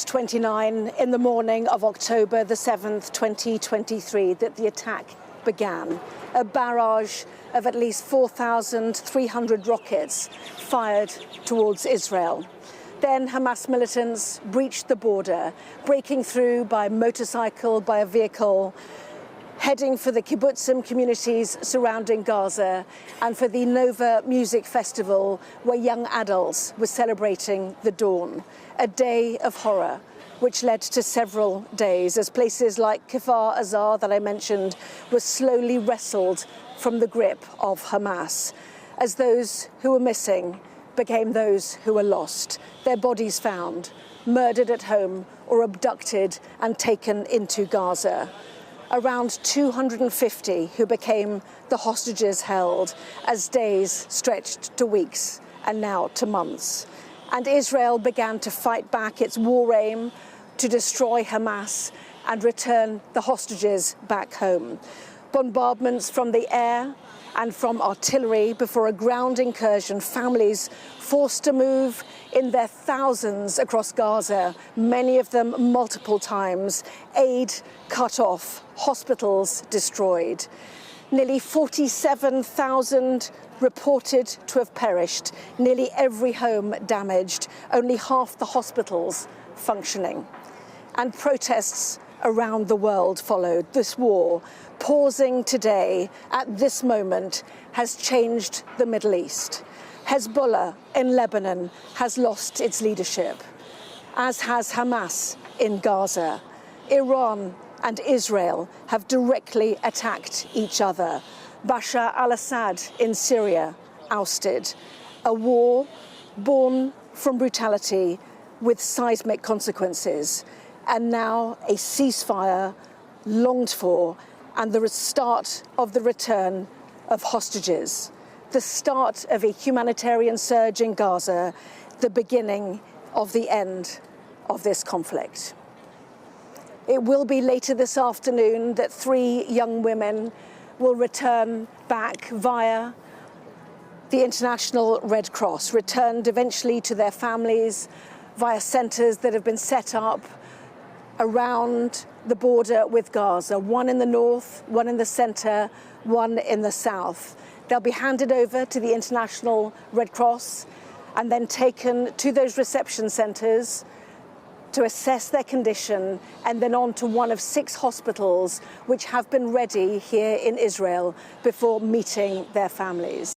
6:29 in the morning of October the 7th, 2023, that the attack began. A barrage of at least 4,300 rockets fired towards Israel. Then Hamas militants breached the border, breaking through by motorcycle, by a vehicle, heading for the kibbutzim communities surrounding Gaza and for the Nova Music Festival, where young adults were celebrating the dawn, a day of horror, which led to several days as places like Kfar Azar that I mentioned were slowly wrestled from the grip of Hamas, as those who were missing became those who were lost, their bodies found, murdered at home or abducted and taken into Gaza. Around 250 who became the hostages held as days stretched to weeks and now to months. And Israel began to fight back its war aim to destroy Hamas and return the hostages back home. Bombardments from the air and from artillery before a ground incursion, families forced to move in their thousands across Gaza, many of them multiple times, aid cut off, hospitals destroyed. Nearly 47,000 reported to have perished, nearly every home damaged, only half the hospitals functioning. And protests around the world followed. This war, pausing today at this moment, has changed the Middle East. Hezbollah in Lebanon has lost its leadership, as has Hamas in Gaza. Iran and Israel have directly attacked each other. Bashar al-Assad in Syria ousted. A war born from brutality with seismic consequences. And now a ceasefire longed for, and the start of the return of hostages, the start of a humanitarian surge in Gaza, the beginning of the end of this conflict. It will be later this afternoon that 3 young women will return back via the International Red Cross, returned eventually to their families via centres that have been set up around the border with Gaza, one in the north, one in the centre, one in the south. They'll be handed over to the International Red Cross and then taken to those reception centres to assess their condition, and then on to one of 6 hospitals which have been ready here in Israel before meeting their families.